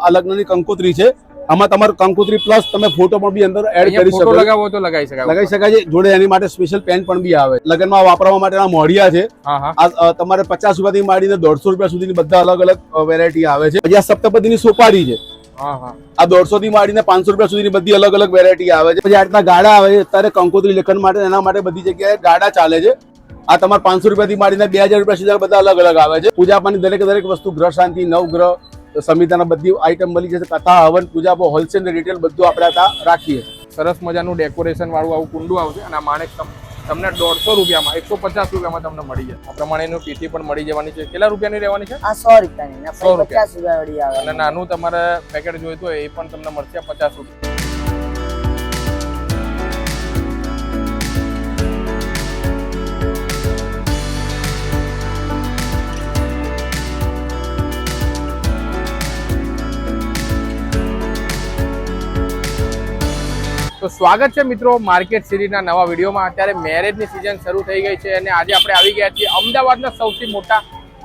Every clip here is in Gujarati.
આ લગ્નની કંકોત્રી છે, આમાં તમારું કંકોત્રી પ્લસ તમે ફોટો પણ બી અંદર એડ કરી શકો, લગાવો તો લગાવી શકાય છે. જોડે એની માટે સ્પેશિયલ પેન પણ બી આવે. લગ્નમાં વાપરવા માટેના મોઢિયા છે, આ તમારે 50 રૂપિયાથી માંડીને 150 રૂપિયા સુધીની બધા અલગ અલગ વેરાયટી આવે છે. પછી આ સપ્તપદીની સોપારી છે, આ 150 થી માંડીને 500 રૂપિયા સુધીની બધી અલગ અલગ વેરાયટી આવે છે. પછી આ રીતના ગાડા આવે છે, અત્યારે કંકોત્રી લેખન માટે એના માટે બધી જગ્યાએ ગાડા ચાલે છે. આ તમારે 500 રૂપિયાથી માંડીને 2000 રૂપિયા સુધી બધા અલગ અલગ આવે છે. પૂજા પાની દરેક વસ્તુ, ગ્રહ શાંતિ, નવગ્રહ, સમિતાના બધી આઈટમ મળી જશે. કથા, હવન, પૂજા, હોલસેલ ને રિટેલ બધું આપણે ત્યાં રાખીએ. સરસ મજાનું ડેકોરેશન વાળું આવું કુંડું આવશે અને આ માણેક તમને 150 રૂપિયામાં 150 રૂપિયામાં તમને મળી જાય. આ પ્રમાણેનું પીઠી પણ મળી જવાની છે. કેટલા રૂપિયાની રહેવાની છે? આ 100 રૂપિયાની, 50 રૂપિયા વાળી આવે. અને નાનું તમારે પેકેટ જોઈતું હોય એ પણ તમને મળશે 50 રૂપિયા. તો સ્વાગત છે મિત્રો માર્કેટ સિટીના નવા વિડીયોમાં. અત્યારે મેરેજની સિઝન શરૂ થઈ ગઈ છે અને આજે આપણે આવી ગયા છીએ અમદાવાદના સૌથી મોટા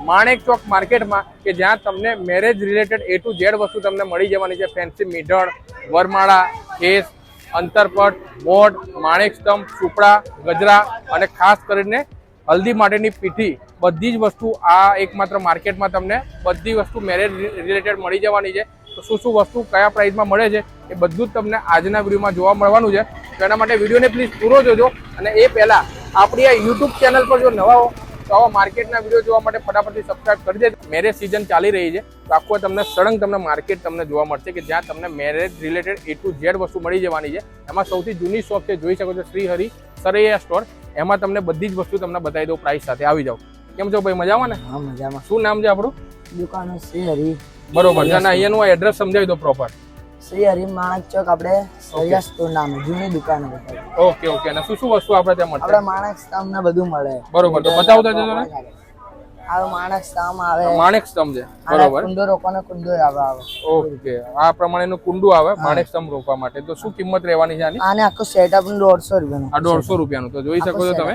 માણેક ચોક માર્કેટમાં, કે જ્યાં તમને marriage related A to Z વસ્તુ તમને મળી જવાની છે. ફેન્સી મીઢળ, વરમાળા, કેસ, અંતરપટ, મોઢ, માણેક સ્તંભ, સુપડા, ગજરા અને ખાસ કરીને હલ્દી માટેની પીઠી, બધી જ વસ્તુ આ એકમાત્ર માર્કેટમાં તમને બધી વસ્તુ મેરેજ રિલેટેડ મળી જવાની છે. તો શું વસ્તુ કયા પ્રાઇસમાં મળે છે એ બધું જ તમને આજના વિડીયોમાં જોવા મળવાનું છે. તો એના માટે વિડીયોને પ્લીઝ પૂરો જોજો. અને એ પહેલાં આપણી આ યુટ્યુબ ચેનલ પર જો નવા હો તો આવા માર્કેટના વિડીયો જોવા માટે ફટાફટથી સબસ્ક્રાઇબ કરી દેજો. મેરેજ સિઝન ચાલી રહી છે તો આખું તમને સળંગ તમને માર્કેટ તમને જોવા મળશે, કે જ્યાં તમને marriage related A to Z વસ્તુ મળી જવાની છે. એમાં સૌથી જૂની શોપ છે, જોઈ શકો છો, શ્રી હરિ સરૈયા સ્ટોર. એમાં તમને બધી જ વસ્તુ તમને બતાવી દઉં પ્રાઇસ સાથે. આવી જાઓ. કેમ છો ભાઈ, મજામાં ને? હા, મજામાં. શું નામ છે આપણું? દુકાન શ્રી હરિ. બરોબર છે. અને અહીંયાનું એડ્રેસ સમજાવી દો પ્રોપર. શ્રી હરિ માણેક ચોક, આપણે સરૈયા સ્ટોર નામ, જૂની દુકાન છે. Okay okay. અને શું વસ્તુ આપણે ત્યાં મળશે? આપણે માણેક સ્તંભ ને બધું મળે. બરોબર, તો બતાવો તો જરા. આ માણેક સ્તંભ આવે, માણેક સ્તંભ છે. બરોબર. કુંડો રોકવાનો કુંડો આવે. ઓકે, આ પ્રમાણેનું કુંડું આવે માણેક સ્તંભ રોકવા માટે. તો શું કિંમત રહેવાની છે આની? આને આખો સેટઅપ 150 રૂપિયાનું. આ 150 રૂપિયાનું. તો જોઈ શકો છો તમે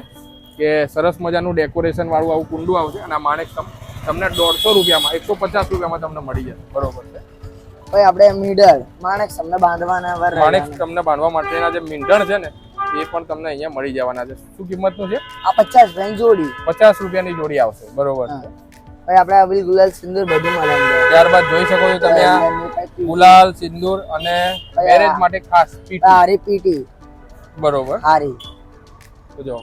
કે સરસ મજાનું ડેકોરેશન વાળું આવું કુંડું આવશે. અને આ માણેક સ્તંભ તમને 150 રૂપિયામાં 150 રૂપિયામાં તમને મળી જાય. બરોબર છે. ભાઈ આપણે મીડળ માણેક તમને બાંધવાના, માણેક તમને બાંધવા માટેના જે મીંઢણ છે ને એ પણ તમને અહીંયા મળી જવાના છે. શું કિંમતનું છે? આ 50 રૂપિયાની જોડી. 50 રૂપિયાની જોડી આવશે. બરોબર છે. ભાઈ આપણે આ બધી ગુલાલ સિંદૂર બધું મળે. ત્યારબાદ જોઈ શકો છો તમે આ ગુલાલ સિંદૂર અને મેરેજ માટે ખાસ પીઠી. હારી પીઠી. બરોબર. હારી તો જો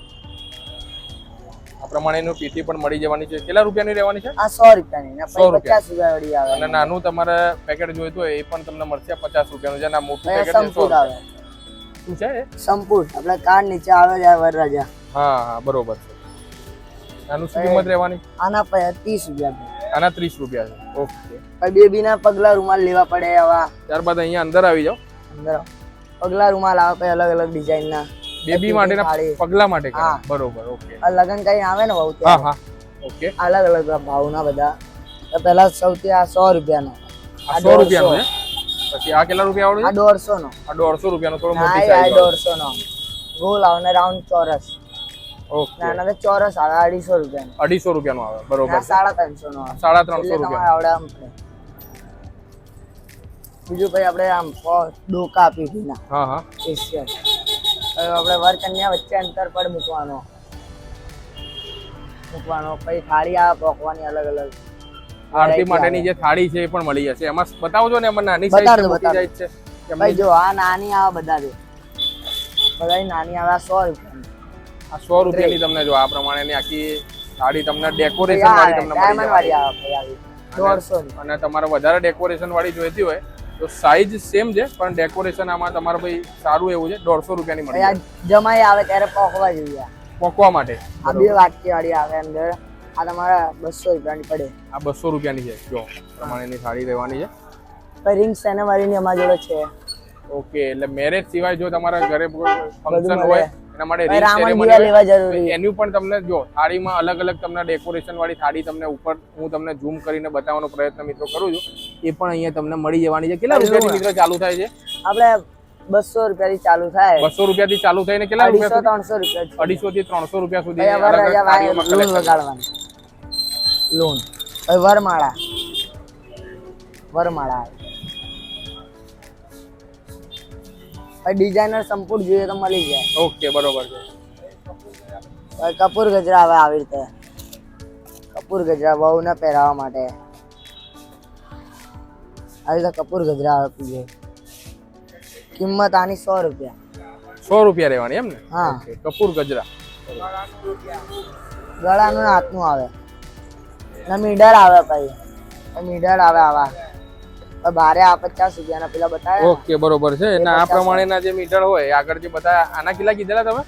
આ પ્રમાણેનું પીઠી પણ મળી જવાની છે. કેટલા રૂપિયાની રહેવાની છે? આ 100 રૂપિયાની, 100 50 રૂપિયા વાળી આવે. અને નાનું તમારે પેકેટ જોઈતું હોય એ પણ તમને મળશે 50 રૂપિયાનું છે. અને આ મોટું પેકેટ સંપૂર્ણ આવે. શું છે? સંપૂર્ણ આપણે કાર્ડ નીચે આવે છે વરરાજા. હા હા, બરોબર છે. આનું શું કિંમત રહેવાની? આના 30 રૂપિયા. આના 30 રૂપિયા છે. ઓકે. ભાઈ બેબીના પગલા રૂમાલ લેવા પડે આવા. ત્યારબાદ અહીંયા અંદર આવી જાઓ. અંદર પગલા રૂમાલ આવે, પછી અલગ અલગ ડિઝાઇનના બેબી માટેના પગલા માટે. બરોબર. ઓકે. આ લગન કઈ આવે ને બહુ. હા હા. ઓકે. અલગ અલગ ભાવના બધા. તો પહેલા સૌથી આ 100 રૂપિયાનો. આ 100 રૂપિયાનો છે. પછી આ કેટલા રૂપિયા આવડે? આ 150 નો. આ 150 રૂપિયાનો, થોડો મોટી આ સાઈઝ. 150 નો ગોલ આવે ને રાઉન્ડ ચોરસ. ઓકે. નાના તો ચોરસ આવે 250 રૂપિયાનો. 250 રૂપિયાનો આવે. બરોબર. 350 નો આવે. 350 રૂપિયા આવડે આમ. બીજું ભાઈ આપણે આમ ડોકા પીઠીના. હા હા. સ્પેશિયલ. હવે આપણે વર કન્યા વચ્ચે અંતર પર મૂકવાનો. પછી થાળી આવે પોકવાની અલગ અલગ. આરતી માટેની જે થાળી છે એ પણ મળી જશે. એમાં બતાવો છો ને, એમાં નાની સાઈઝ છે, મોટી સાઈઝ છે. ભાઈ જો આ નાની આવે, બધા જો બધાની નાની આવે. આ 100 રૂપિયાની. આ 100 રૂપિયાની તમને જો આ પ્રમાણેની આખી થાળી તમને ડેકોરેશન વાળી તમને મળી વાળી આવે. ભાઈ 150 ની. અને તમારે વધારે ડેકોરેશન વાળી જોઈતી હોય તો સાઈઝ સેમ છે, પણ ડેકોરેશન આમાં તમારે ભાઈ સારું એવું છે. 150 રૂપિયાની મળી જાય. જમાઈ આવે ત્યારે પોકવા જોઈએ. પોકવા માટે આ બે વાટકી વાળી આવે અંદર. આ તમારા 200 રૂપિયાની પડે. આ 200 રૂપિયાની છે. જો પ્રમાણેની થાળી રહેવાની છે. પછી રિંગ સેરેમનીની અમારી જોડે છે. ઓકે. એટલે મેરેજ સિવાય જો તમારા ઘરે ફંક્શન હોય એના માટે રિંગ રાવણ સેરેમની દીવા લેવા જરૂરી. એનું પણ તમને જો થાળીમાં અલગ અલગ તમને ડેકોરેશન વાળી થાળી તમને ઉપર હું તમને ઝૂમ કરીને બતાવવાનો પ્રયત્ન મિત્રો કરું છું. એ પણ અહીંયા તમને મળી જવાની છે. કેટલા રૂપિયાથી મિત્રો ચાલુ થાય છે? આપણે 200 રૂપિયાથી ચાલુ થાય. 200 રૂપિયાથી ચાલુ થઈને કેટલા રૂપિયા? 250 300 રૂપિયા. 250 થી 300 રૂપિયા સુધી લોન વગાડવાની. લોન. વરમાળા. વરમાળા ડિઝાઇનર સંપૂર્ણ જોઈએ તો મળી જાય. ઓકે બરોબર છે. પછી કપૂર ગજરા આવે આવી રીતે, કપૂર ગજરા વહુને પહેરાવવા માટે આવી રીતે કપૂર ગજરા આવે પૂજે. કિંમત આની 100 રૂપિયા. 100 રૂપિયા રહેવાની એમ ને? હા. ઓકે, કપૂર ગજરા. ગળાનું ને હાથનું આવે ને મીડર આવે પછી મીડર આવે આવા બારે આ 50 રૂપિયાના પેલા બતાવ્યા. ઓકે બરોબર છે. અને આ પ્રમાણેના જે મીટર હોય એ આગળ જે બતાવ્યા આના કેટલા કીધેલા તમે?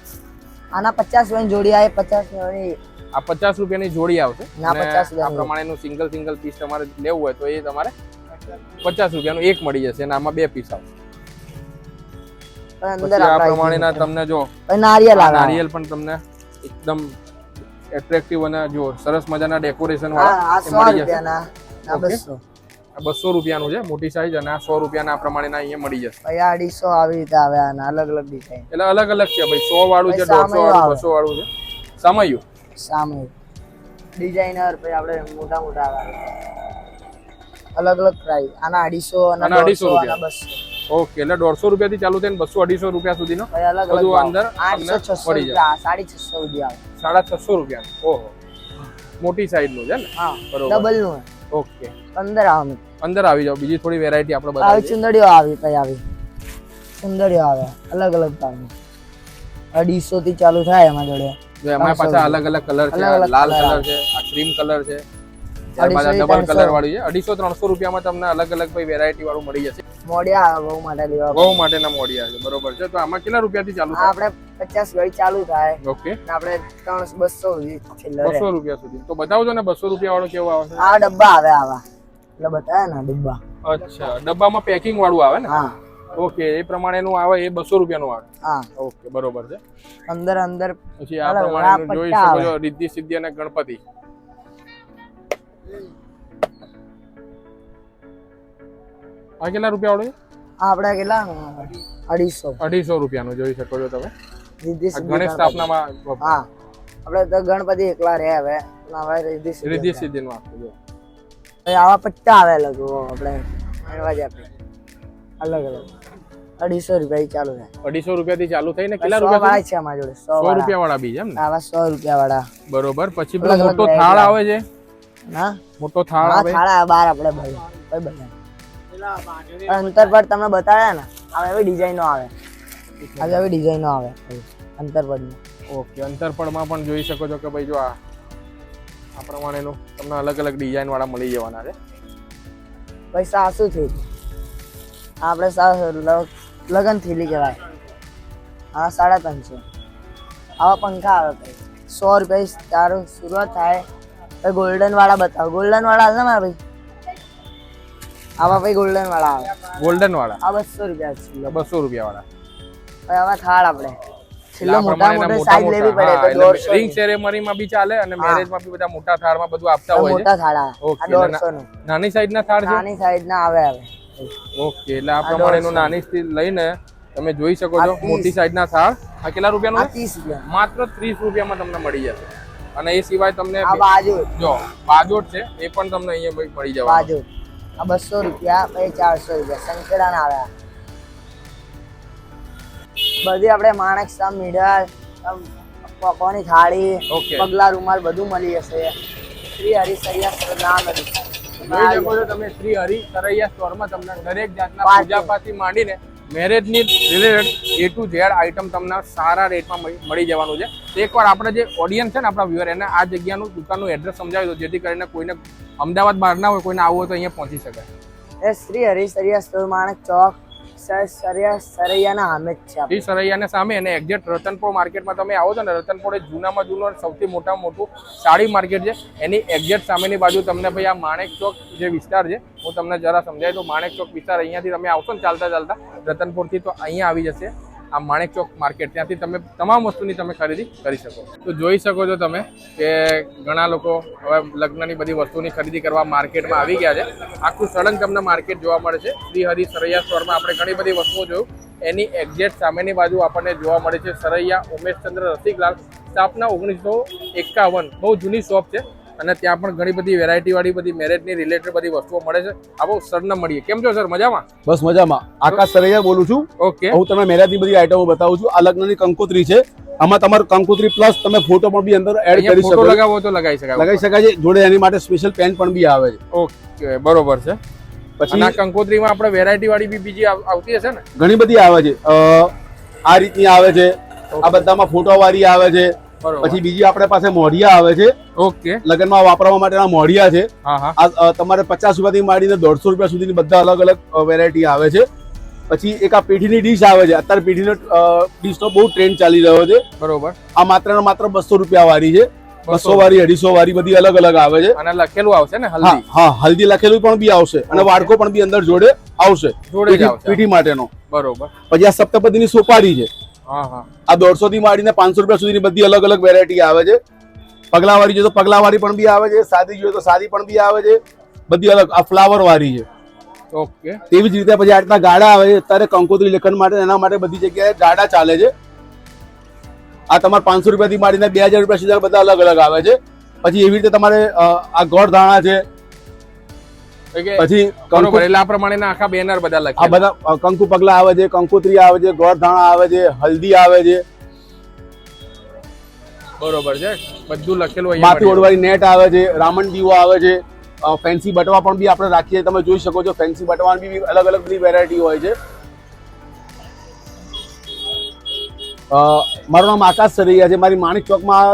આના 50 રૂપિયાની જોડી આવે. 50 રૂપિયાની આ 50 રૂપિયાની જોડી આવશે. ના, અને 50 રૂપિયાની. આ પ્રમાણેનું સિંગલ પીસ તમારે લેવું હોય તો એ તમારે 50 રૂપિયાનું એક મળી જશે અને આમાં 2 પીસ આવશે. અંદર પછી આ પ્રમાણેના તમને જો નારિયેલ આવે. નારિયેલ પણ તમને એકદમ એટ્રેક્ટિવ અને જો સરસ મજાના ડેકોરેશન વાળા આ એ 100 મળી જશે. રૂપિયાના આ ઓકે. 200. આ 200 રૂપિયાનું છે મોટી સાઈઝ અને આ 100 રૂપિયાના આ પ્રમાણેના અહીંયા મળી જશે. પછી આ 250 આવી રીતે આવે આના અલગ અલગ ડિઝાઇન. એટલે અલગ અલગ છે ભાઈ. 100 વાળું છે, પછી 150 વાળું, 200 વાળું છે. સમયું સામે ડિઝાઇનર પછી આપણે મોટા મોટા આવે અલગ અલગ પ્રાઇસ. આના 250 આના 250 આના રૂપિયા. 200. ઓકે એટલે 150 રૂપિયાથી ચાલુ થઈને 200-250 રૂપિયા સુધીનો પછી અલગ અલગ બધું ભાવ. અંદર 800 600 મળી જાય. રૂપિયા 650 સુધી આવે. 650 રૂપિયા. ઓહો, મોટી સાઈઝ નું છે ને? હા બરોબર. ડબલ નું ઓકે, અંદર આવે. અંદર આવી જાવ. બીજી થોડી વેરાયટી આપણે આવી બતાવીએ. ચુંદડીઓ આવી પછી આવી ચુંદડીઓ આવે અલગ અલગ ભાવની. 250 થી ચાલુ થાય એમાં જોડે. જો એમાં પાછા અલગ અલગ કલર છે. અલગ અલગ લાલ colour કલર છે, આ ક્રીમ કલર છે, ત્યારબાદ આ 250, ડબલ કલર વાળી છે. 250-300 રૂપિયામાં તમને અલગ અલગ ભાઈ વેરાયટી વાળું મળી જશે. મોડિયા આવે બહુ માટે લેવા. બહુ માટેના મોડિયા છે. બરોબર છે. તો આમાં કેટલા રૂપિયાથી ચાલુ આ થાય? આપણે 50 ગળી ચાલુ થાય ઓકે, ને આપણે 300 200 સુધી છેલ્લે રહે. 200 રૂપિયા સુધી. તો બતાવજો ને 200 રૂપિયા વાળો કેવો આવે છે? આ ડબ્બા આવે આવા એટલે બતાવ્યા ને ડબ્બા. અચ્છા, ડબ્બામાં પેકિંગ વાળું આવે ને? હા ઓકે, એ પ્રમાણેનું આવે એ 200 રૂપિયાનું આવે. હા ઓકે બરોબર છે. અંદર અંદર પછી આ અલગ પ્રમાણેનું આ જોઈ પટ્ટા શકો આવે. છો રિદ્ધિ સિદ્ધિ અને ગણપતિ. આ કેટલા રૂપિયા વાળું છે? આ આપણે કેટલા 250 250 રૂપિયાનું જોઈ શકો છો તમે. રીધિ આ સિદ્ધિ ગણેશ ગણપતિ. સ્થાપનામાં હા આપણે તો ગણપતિ એકલા રહે હવે હવે રીધિ સિદ્ધિ રિદ્ધિ હતા. સિદ્ધિનું આખું જો. પછી આવા પટ્ટા આવે અલગ આપણે એનવાજ આપણે અલગ અલગ 250 રૂપિયા ચાલુ થાય. 250 રૂપિયાથી ચાલુ થઈને કેટલા 100 રૂપિયા વાળા છે અમારા જોડે 100 100 વાળા. રૂપિયા વાળા બી છે એમ ને? આવા 100 રૂપિયા વાળા. બરોબર. પછી પેલો અલગ અલગ મોટો variety થાળ આવે. આવે છે. ના મોટો થાળ હા આવે. થાળા બાર આપણે ભાઈ કઈ બધા અંતર પર તમને બતાવ્યા ને હવે એવી ડિઝાઇનો આવે. આજે એવી ડિઝાઇનો આવે અંતર પરની. ઓકે, અંતરપળમાં પણ જોઈ શકો છો કે ભાઈ જો આ પ્રમાણેનું તમને અલગ અલગ ડિઝાઇન વાળા મળી જવાના છે. પૈસા શું થયું આપણે લગન થેલી કહેવાય. હા 350. આવા પંખા આવે ભાઈ 100 રૂપિયા તારું શરૂઆત થાય. પછી ગોલ્ડન વાળા બતાવો. ગોલ્ડન વાળા હાલ ને મારા ભાઈ આવા ભાઈ ગોલ્ડન વાળા આવે. ગોલ્ડન વાળા આ 200 રૂપિયા છે. 200 રૂપિયા વાળા. પછી આવા થાળ આપણે છેલ્લે આ મોટા પ્રમાણેના મોટા સાઈઝ લેવી પડે તો 150 રિંગ સેરેમનીમાં બી ચાલે અને મેરેજમાં બી બધા મોટા થાળમાં બધું આપતા હોય છે. મોટા થાળ આવે. ઓકે, આ 150 નું નાની સાઈઝના થાળ છે. નાની સાઈઝ ના આવે હવે. ઓકે, એટલે આ પ્રમાણેનું નાની થી લઈને તમે જોઈ શકો છો મોટી સાઈઝના થાળ. આ કેટલા આ રૂપિયાનું? 30 રૂપિયા. માત્ર 30 રૂપિયામાં તમને મળી જશે. અને એ સિવાય તમને આ બાજુ જો બાજોટ છે એ પણ તમને અહીંયા ભાઈ મળી જવાનું. બાજુ આ 200 રૂપિયા પછી 400 રૂપિયા સંકેડા ના આવે. બધી આપણે માણેક સમ મીડર પકોની થાળી ઓકે. પગલા રૂમાલ બધું મળી જશે. શ્રી હરિસૈયા નામ જોઈ શકો છો તમે શ્રી હરિ સરૈયા સ્ટોરમાં તમને દરેક જાતના પાર્ટી. પૂજાપાથી માંડીને મેરેજની related A to Z item તમને સારા રેટમાં મળી જવાનું છે. તો એકવાર આપણે જે ઓડિયન્સ છે ને આપણા વ્યુઅર એને આ જગ્યાનું દુકાનનું એડ્રેસ સમજાવી દો જેથી કરીને કોઈને અમદાવાદ બહાર ના હોય કોઈને આવવું હોય તો અહીંયા પહોંચી શકે. એ શ્રી હરિસૈયા સ્ટોર માણેક ચોક સરૈયાના સામે જ છે આપણે. શ્રી સરૈયાને સામે અને એક્ઝેક્ટ રતનપોળ માર્કેટમાં તમે આવો છો ને રતનપોળ એ જૂનામાં જૂનું અને સૌથી મોટામાં મોટું સાડી માર્કેટ છે. એની એક્ઝેક્ટ સામેની બાજુ તમને ભાઈ આ માણેક ચોક જે વિસ્તાર છે હું તમને જરા સમજાવી દઉં. માણેક ચોક વિસ્તાર અહીંયાથી તમે આવશો ને ચાલતા ચાલતા રતનપોળથી તો અહીંયા આવી જશે આ માણેક ચોક માર્કેટ. ત્યાંથી તમે તમામ વસ્તુની તમે ખરીદી કરી શકો. તો જોઈ શકો છો તમે કે ઘણા લોકો હવે લગ્નની બધી વસ્તુની ખરીદી કરવા માર્કેટમાં આવી ગયા છે. આખું સળંગ તમને માર્કેટ જોવા મળે છે. શ્રી હરિ સરૈયા સ્ટોરમાં આપણે ઘણી બધી વસ્તુઓ જોયું. એની એક્ઝેક્ટ સામેની બાજુ આપણને જોવા મળે છે સરૈયા ઉમેશચંદ્ર રસિકલાલ. સ્થાપના 1951. બહુ જૂની શોપ છે. અને ત્યાં પણ ઘણી બધી વેરાયટી વાળી બધી મેરેજની રિલેટેડ બધી વસ્તુઓ મળે છે. આવો સરને મળીએ. કેમ છો સર? મજામાં? બસ મજામાં. આકાશ સરૈયા બોલું છું. ઓકે, હું તમને મેરેજની બધી આઈટમો બતાવું છું. આ લગ્નની કંકોત્રી છે. આમાં તમારું કંકોત્રી પ્લસ તમે ફોટો પણ બી અંદર એડ કરી શકો. ફોટો લગાવો તો લગાવી શકાય છે. જોડે એની માટે સ્પેશિયલ પેન પણ બી આવે છે. ઓકે, બરોબર છે. પછી આ કંકોત્રીમાં આપણે વેરાયટી વાળી બી બીજી આવતી હશે ને? ઘણી બધી આવે છે. આ રીતની આવે છે. આ બધામાં ફોટો વાળી આવે છે. પછી બીજી આપણા પાસે મોઢિયા આવે છે. ઓકે, લગ્નમાં વાપરવા માટેના મોઢિયા છે. હા હા. આ તમારે 50 રૂપિયાથી માંડીને 150 રૂપિયા સુધીની બધા અલગ અલગ વેરાયટી આવે છે. પછી એક આ પીઠીની ડીશ આવે છે. અત્યારે પીઠીનો ડીશનો બહુ ટ્રેન્ડ ચાલી રહ્યો છે. બરોબર. આ માત્ર ને માત્ર 200 રૂપિયા વાળી છે. 200 વાળી, 250 વાળી બધી અલગ અલગ આવે છે. અને લખેલું આવશે ને હલ્દી? હા, હલ્દી લખેલું પણ બી આવશે અને વાડકો પણ બી અંદર જોડે આવશે, પીઠી માટેનો. બરોબર. પછી આ સપ્તપદીની સોપારી છે. હા હા. આ 150 થી માંડીને 500 રૂપિયા સુધીની બધી અલગ અલગ વેરાયટી આવે છે. પગલાવાળી જોઈએ તો પગલાવાળી પણ બી આવે છે. સાદી જોઈએ તો સાદી પણ બી આવે છે. બધી અલગ. આ ફ્લાવર વાળી છે. ઓકે. તેવી જ રીતે પછી આ રીતના ગાડા આવે છે. અત્યારે કંકોત્રી લેખન માટે એના માટે બધી જગ્યાએ ગાડા ચાલે છે. આ તમારે 500 રૂપિયાથી માંડીને 2000 રૂપિયા સુધી બધા અલગ અલગ આવે છે. પછી એવી રીતે તમારે આ ગોળ ધાણા છે. પછી એટલે આ પ્રમાણેના આખા બેનર બધા લખે. આ બધા કંકુ પગલા આવે છે, કંકોત્રી આવે છે, ગોળ ધાણા આવે છે, હલ્દી આવે છે. બરોબર છે. બધું લખેલું. માથી ઓળવાળી નેટ આવે છે, રામણ દીવો આવે છે, ફેન્સી બટવા પણ બી આપણે રાખીએ. તમે જોઈ શકો છો ફેન્સી બટવા બી અલગ અલગ બધી વેરાયટી હોય છે. મારું નામ આકાશ સરૈયા છે. મારી માણિક ચોકમાં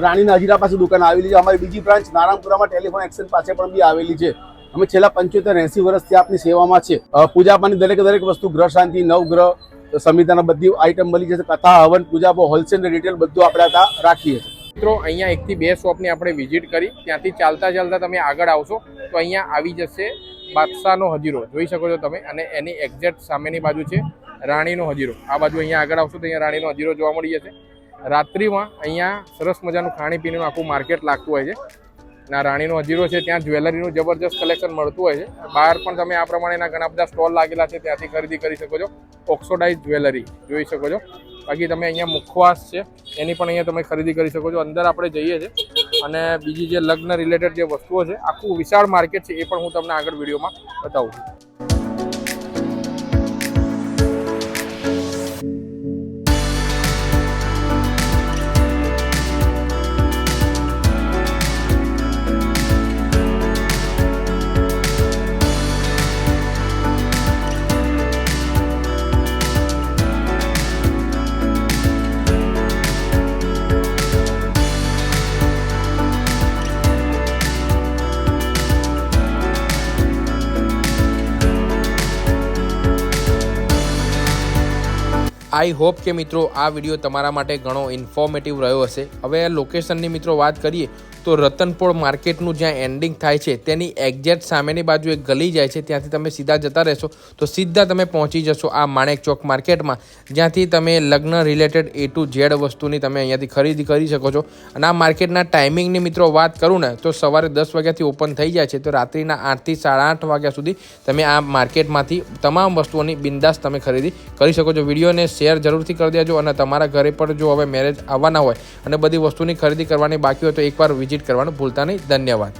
રાણીના હજીરા પાસે દુકાન આવેલી છે. અમારી બીજી બ્રાન્ચ નારાયણપુરામાં ટેલિફોન એક્સચેન્જ પાસે પણ બી આવેલી છે. અમે છેલ્લા 75-80 વર્ષથી આપની સેવામાં છે. પૂજા પાની દરેક વસ્તુ, ગ્રહ શાંતિ, નવગ્રહ, સમિતાના બધી આઈટમ મળી જશે. કથા, હવન, પૂજા, હોલસેલ ને રિટેલ બધું આપણે ત્યાં રાખીએ છીએ. મિત્રો, અહીંયા 1 થી 2 શોપની આપણે વિઝિટ કરી. ત્યાંથી ચાલતા તમે આગળ આવશો તો અહીંયા આવી જશે બાદશાહનો હજીરો. જોઈ શકો છો તમે. અને એની એક્ઝેક્ટ સામેની બાજુ છે રાણીનો હજીરો. આ બાજુ અહીંયા આગળ આવશો તો અહીંયા રાણીનો હજીરો જોવા મળી જશે. રાત્રિમાં અહીંયા સરસ મજાનું ખાણીપીણીનું આખું માર્કેટ લાગતું હોય છે. ના રાણીનો હજીરો છે, ત્યાં જ્વેલરીનું જબરજસ્ત કલેક્શન મળતું હોય છે. બહાર પણ તમે આ પ્રમાણેના ઘણા બધા સ્ટોલ લાગેલા છે, ત્યાંથી ખરીદી કરી શકો છો. ઓક્સોડાઇઝ જ્વેલરી જોઈ શકો છો. બાકી તમે અહીંયા મુખવાસ છે એની પણ અહીંયા તમે ખરીદી કરી શકો છો. અંદર આપણે જઈએ છીએ અને બીજી જે લગ્ન રિલેટેડ જે વસ્તુઓ છે, આખું વિશાળ માર્કેટ છે, એ પણ હું તમને આગળ વિડીયોમાં બતાવું છું. આઈ હોપ કે મિત્રો આ વિડીયો તમારા માટે ઘણો ઇન્ફોર્મેટિવ રહ્યો હશે. હવે લોકેશનની મિત્રો વાત કરીએ તો રતનપોળ માર્કેટનું જ્યાં એન્ડિંગ થાય છે તેની એક્ઝેક્ટ સામેની બાજુ એક ગલી જાય છે. ત્યાંથી તમે સીધા જતા રહેશો તો સીધા તમે પહોંચી જશો આ માણેક ચોક માર્કેટમાં, જ્યાંથી તમે લગ્ન રિલેટેડ A to Z વસ્તુની તમે અહીંયાથી ખરીદી કરી શકો છો. અને આ માર્કેટના ટાઈમિંગની મિત્રો વાત કરું ને તો સવારે 10 વાગ્યાથી ઓપન થઈ જાય છે, તો રાત્રિના 8 થી 8:30 વાગ્યા સુધી તમે આ માર્કેટમાંથી તમામ વસ્તુઓની બિંદાસ તમે ખરીદી કરી શકો છો. વિડીયોને શેર જરૂરથી કરી દેજો અને તમારા ઘરે પર જો હવે મેરેજ આવવાના હોય અને બધી વસ્તુની ખરીદી કરવાની બાકી હોય તો એકવાર વિઝિટ કરવાનું ભૂલતા નહીં. ધન્યવાદ.